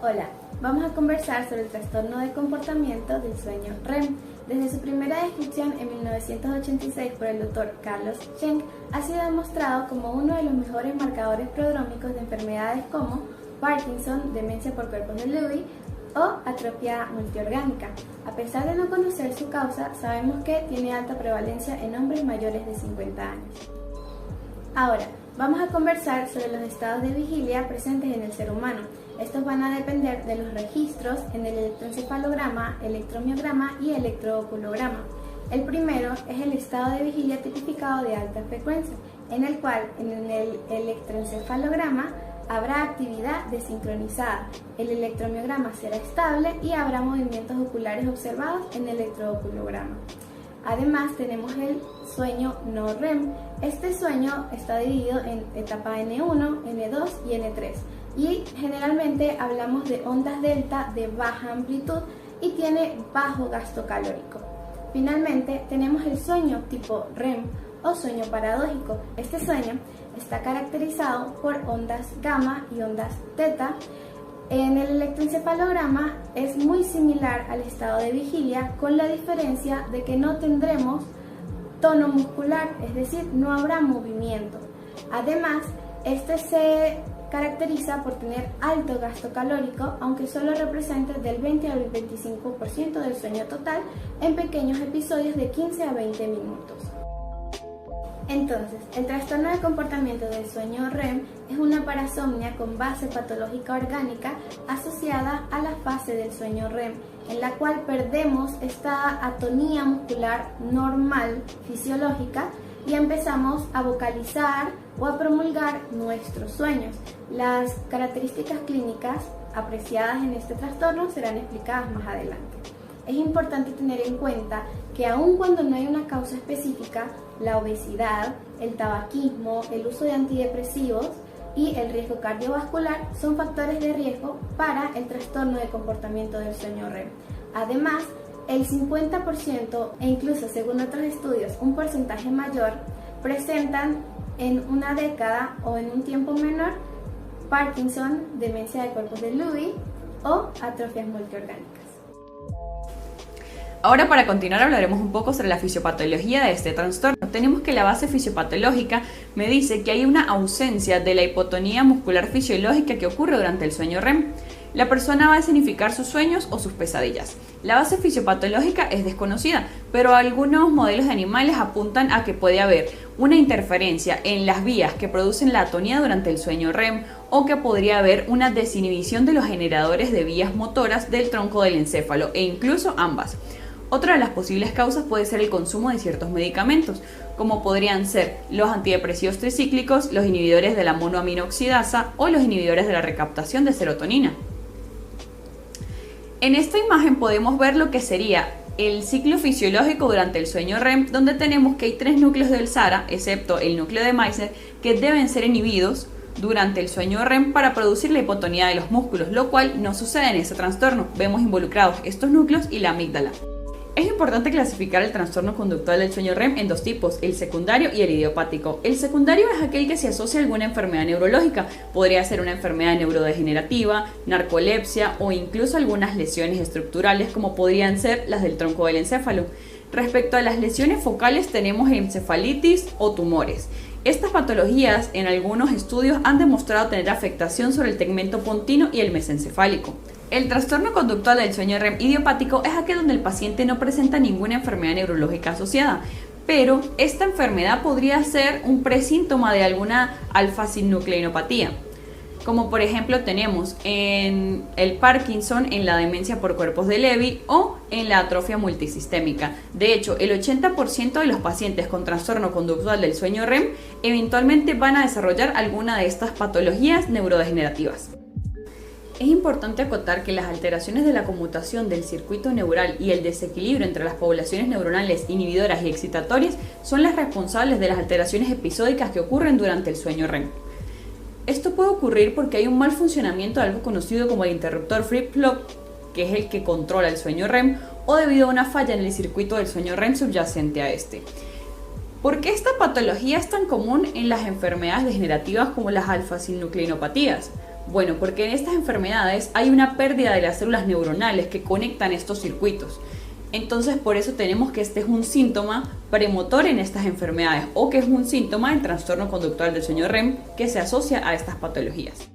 Hola, vamos a conversar sobre el trastorno de comportamiento del sueño REM. Desde su primera descripción en 1986 por el Dr. Carlos Schenk, ha sido demostrado como uno de los mejores marcadores prodrómicos de enfermedades como Parkinson, demencia por cuerpos de Lewy o atrofia multiorgánica. A pesar de no conocer su causa, sabemos que tiene alta prevalencia en hombres mayores de 50 años. Ahora, vamos a conversar sobre los estados de vigilia presentes en el ser humano. Estos van a depender de los registros en el electroencefalograma, electromiograma y electrooculograma. El primero es el estado de vigilia tipificado de alta frecuencia, en el cual en el electroencefalograma habrá actividad desincronizada, el electromiograma será estable y habrá movimientos oculares observados en el electrooculograma. Además tenemos el sueño no REM. Este sueño está dividido en etapa N1, N2 y N3 y generalmente hablamos de ondas delta de baja amplitud y tiene bajo gasto calórico. Finalmente tenemos el sueño tipo REM o sueño paradójico. Este sueño está caracterizado por ondas gamma y ondas teta. En el electroencefalograma es muy similar al estado de vigilia, con la diferencia de que no tendremos tono muscular, es decir, no habrá movimiento. Además, este se caracteriza por tener alto gasto calórico, aunque solo represente del 20 al 25% del sueño total en pequeños episodios de 15 a 20 minutos. Entonces, el trastorno de comportamiento del sueño REM es una parasomnia con base patológica orgánica asociada a la fase del sueño REM, en la cual perdemos esta atonía muscular normal, fisiológica, y empezamos a vocalizar o a promulgar nuestros sueños. Las características clínicas apreciadas en este trastorno serán explicadas más adelante. Es importante tener en cuenta que aun cuando no hay una causa específica, la obesidad, el tabaquismo, el uso de antidepresivos y el riesgo cardiovascular son factores de riesgo para el trastorno de comportamiento del sueño REM. Además, el 50% e incluso según otros estudios un porcentaje mayor presentan en una década o en un tiempo menor Parkinson, demencia de cuerpos de Lewy o atrofias multiorgánicas. Ahora, para continuar, hablaremos un poco sobre la fisiopatología de este trastorno. Tenemos que la base fisiopatológica me dice que hay una ausencia de la hipotonía muscular fisiológica que ocurre durante el sueño REM. La persona va a escenificar sus sueños o sus pesadillas. La base fisiopatológica es desconocida, pero algunos modelos de animales apuntan a que puede haber una interferencia en las vías que producen la atonía durante el sueño REM o que podría haber una desinhibición de los generadores de vías motoras del tronco del encéfalo e incluso ambas. Otra de las posibles causas puede ser el consumo de ciertos medicamentos, como podrían ser los antidepresivos tricíclicos, los inhibidores de la monoaminoxidasa o los inhibidores de la recaptación de serotonina. En esta imagen podemos ver lo que sería el ciclo fisiológico durante el sueño REM, donde tenemos que hay 3 núcleos del SARA, excepto el núcleo de Meissner, que deben ser inhibidos durante el sueño REM para producir la hipotonía de los músculos, lo cual no sucede en ese trastorno. Vemos involucrados estos núcleos y la amígdala. Es importante clasificar el trastorno conductual del sueño REM en 2 tipos, el secundario y el idiopático. El secundario es aquel que se asocia a alguna enfermedad neurológica, podría ser una enfermedad neurodegenerativa, narcolepsia o incluso algunas lesiones estructurales como podrían ser las del tronco del encéfalo. Respecto a las lesiones focales tenemos encefalitis o tumores. Estas patologías en algunos estudios han demostrado tener afectación sobre el tegmento pontino y el mesencefálico. El trastorno conductual del sueño REM idiopático es aquel donde el paciente no presenta ninguna enfermedad neurológica asociada, pero esta enfermedad podría ser un presíntoma de alguna alfa-sinucleinopatía, como por ejemplo tenemos en el Parkinson, en la demencia por cuerpos de Lewy o en la atrofia multisistémica. De hecho, el 80% de los pacientes con trastorno conductual del sueño REM eventualmente van a desarrollar alguna de estas patologías neurodegenerativas. Es importante acotar que las alteraciones de la conmutación del circuito neural y el desequilibrio entre las poblaciones neuronales inhibidoras y excitatorias son las responsables de las alteraciones episódicas que ocurren durante el sueño REM. Esto puede ocurrir porque hay un mal funcionamiento de algo conocido como el interruptor flip-flop, que es el que controla el sueño REM, o debido a una falla en el circuito del sueño REM subyacente a este. ¿Por qué esta patología es tan común en las enfermedades degenerativas como las alfa-sinucleinopatías? Bueno, porque en estas enfermedades hay una pérdida de las células neuronales que conectan estos circuitos. Entonces, por eso tenemos que este es un síntoma premotor en estas enfermedades o que es un síntoma del trastorno conductual del sueño REM que se asocia a estas patologías.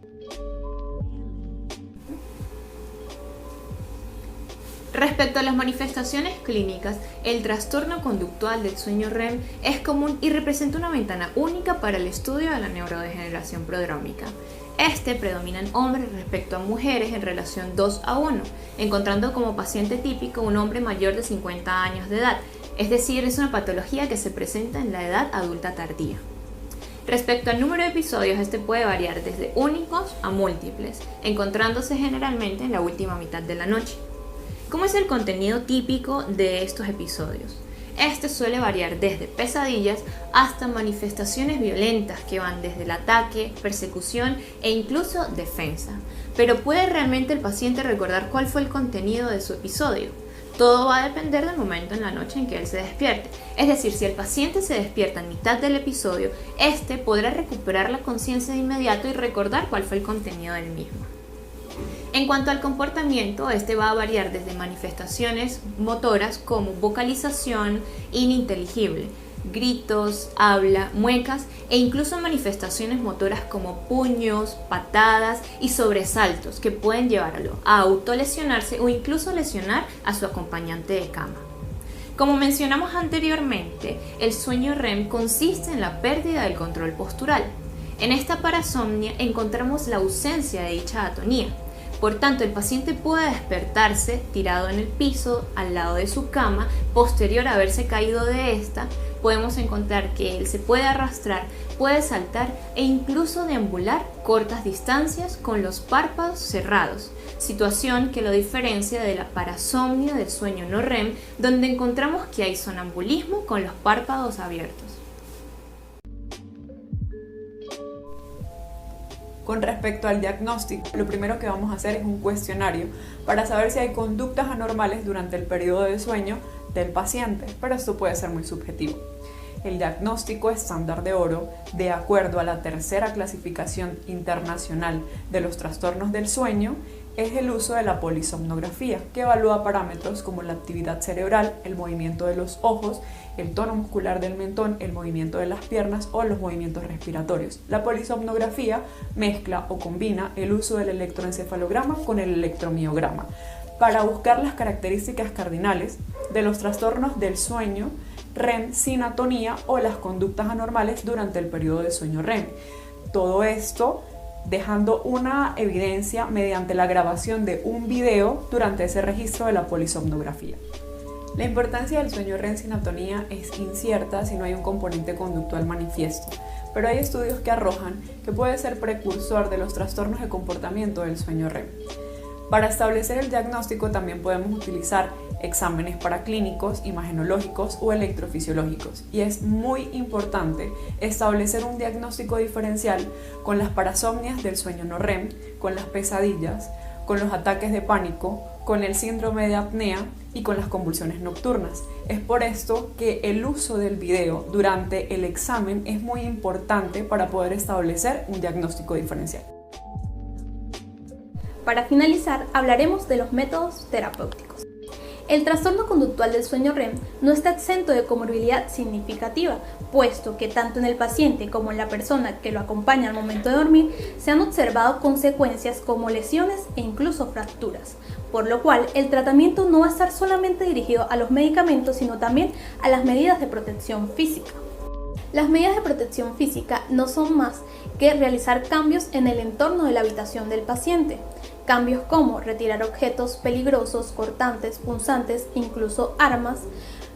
Respecto a las manifestaciones clínicas, el trastorno conductual del sueño REM es común y representa una ventana única para el estudio de la neurodegeneración prodrómica. Este predomina en hombres respecto a mujeres en relación 2:1, encontrando como paciente típico un hombre mayor de 50 años de edad, es decir, es una patología que se presenta en la edad adulta tardía. Respecto al número de episodios, este puede variar desde únicos a múltiples, encontrándose generalmente en la última mitad de la noche. ¿Cómo es el contenido típico de estos episodios? Este suele variar desde pesadillas hasta manifestaciones violentas que van desde el ataque, persecución e incluso defensa. Pero ¿puede realmente el paciente recordar cuál fue el contenido de su episodio? Todo va a depender del momento en la noche en que él se despierte. Es decir, si el paciente se despierta en mitad del episodio, este podrá recuperar la conciencia de inmediato y recordar cuál fue el contenido del mismo. En cuanto al comportamiento, este va a variar desde manifestaciones motoras como vocalización ininteligible, gritos, habla, muecas e incluso manifestaciones motoras como puños, patadas y sobresaltos que pueden llevarlo a autolesionarse o incluso lesionar a su acompañante de cama. Como mencionamos anteriormente, el sueño REM consiste en la pérdida del control postural. En esta parasomnia encontramos la ausencia de dicha atonía. Por tanto, el paciente puede despertarse tirado en el piso, al lado de su cama, posterior a haberse caído de esta. Podemos encontrar que él se puede arrastrar, puede saltar e incluso deambular cortas distancias con los párpados cerrados, situación que lo diferencia de la parasomnia del sueño no REM, donde encontramos que hay sonambulismo con los párpados abiertos. Con respecto al diagnóstico, lo primero que vamos a hacer es un cuestionario para saber si hay conductas anormales durante el periodo de sueño del paciente, pero esto puede ser muy subjetivo. El diagnóstico estándar de oro, de acuerdo a la tercera clasificación internacional de los trastornos del sueño, es el uso de la polisomnografía, que evalúa parámetros como la actividad cerebral, el movimiento de los ojos, el tono muscular del mentón, el movimiento de las piernas o los movimientos respiratorios. La polisomnografía mezcla o combina el uso del electroencefalograma con el electromiograma para buscar las características cardinales de los trastornos del sueño REM sin atonía o las conductas anormales durante el periodo de sueño REM. Todo esto dejando una evidencia mediante la grabación de un video durante ese registro de la polisomnografía. La importancia del sueño REM sin atonía es incierta si no hay un componente conductual manifiesto, pero hay estudios que arrojan que puede ser precursor de los trastornos de comportamiento del sueño REM. Para establecer el diagnóstico también podemos utilizar exámenes paraclínicos, imagenológicos o electrofisiológicos, y es muy importante establecer un diagnóstico diferencial con las parasomnias del sueño no REM, con las pesadillas, con los ataques de pánico, con el síndrome de apnea y con las convulsiones nocturnas. Es por esto que el uso del video durante el examen es muy importante para poder establecer un diagnóstico diferencial. Para finalizar, hablaremos de los métodos terapéuticos. El trastorno conductual del sueño REM no está exento de comorbilidad significativa, puesto que tanto en el paciente como en la persona que lo acompaña al momento de dormir se han observado consecuencias como lesiones e incluso fracturas, por lo cual el tratamiento no va a estar solamente dirigido a los medicamentos, sino también a las medidas de protección física. Las medidas de protección física no son más que realizar cambios en el entorno de la habitación del paciente. Cambios como retirar objetos peligrosos, cortantes, punzantes, incluso armas,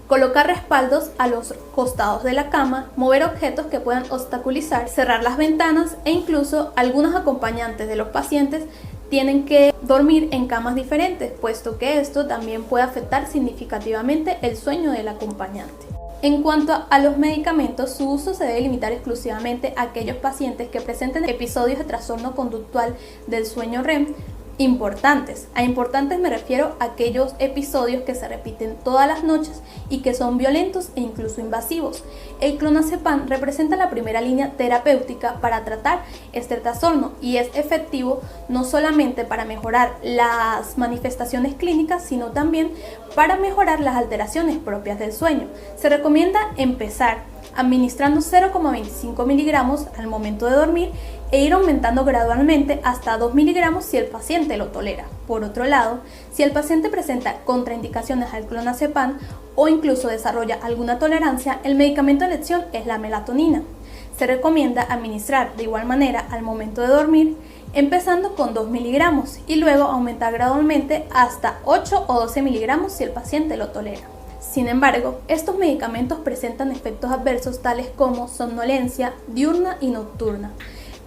colocar respaldos a los costados de la cama, mover objetos que puedan obstaculizar, cerrar las ventanas e incluso algunos acompañantes de los pacientes tienen que dormir en camas diferentes, puesto que esto también puede afectar significativamente el sueño del acompañante. En cuanto a los medicamentos, su uso se debe limitar exclusivamente a aquellos pacientes que presenten episodios de trastorno conductual del sueño REM, importantes. A importantes me refiero a aquellos episodios que se repiten todas las noches y que son violentos e incluso invasivos. El clonazepam representa la primera línea terapéutica para tratar este trastorno y es efectivo no solamente para mejorar las manifestaciones clínicas, sino también para mejorar las alteraciones propias del sueño. Se recomienda empezar administrando 0,25 miligramos al momento de dormir e ir aumentando gradualmente hasta 2 miligramos si el paciente lo tolera. Por otro lado, si el paciente presenta contraindicaciones al clonazepam o incluso desarrolla alguna tolerancia, el medicamento de elección es la melatonina. Se recomienda administrar de igual manera al momento de dormir, empezando con 2 miligramos y luego aumentar gradualmente hasta 8 o 12 miligramos si el paciente lo tolera. Sin embargo, estos medicamentos presentan efectos adversos tales como somnolencia diurna y nocturna,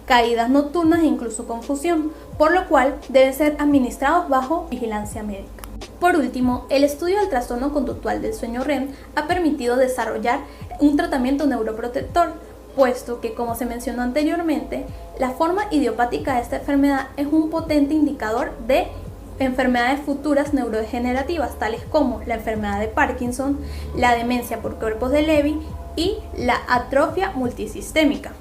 caídas nocturnas e incluso confusión, por lo cual deben ser administrados bajo vigilancia médica. Por último, el estudio del trastorno conductual del sueño REM ha permitido desarrollar un tratamiento neuroprotector, puesto que, como se mencionó anteriormente, la forma idiopática de esta enfermedad es un potente indicador de enfermedades futuras neurodegenerativas, tales como la enfermedad de Parkinson, la demencia por cuerpos de Lewy y la atrofia multisistémica.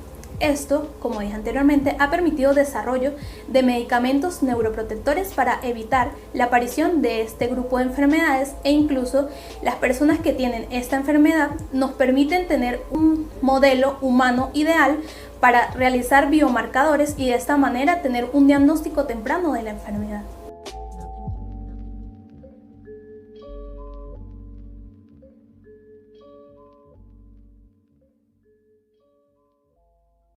Esto, como dije anteriormente, ha permitido desarrollo de medicamentos neuroprotectores para evitar la aparición de este grupo de enfermedades e incluso las personas que tienen esta enfermedad nos permiten tener un modelo humano ideal para realizar biomarcadores y de esta manera tener un diagnóstico temprano de la enfermedad.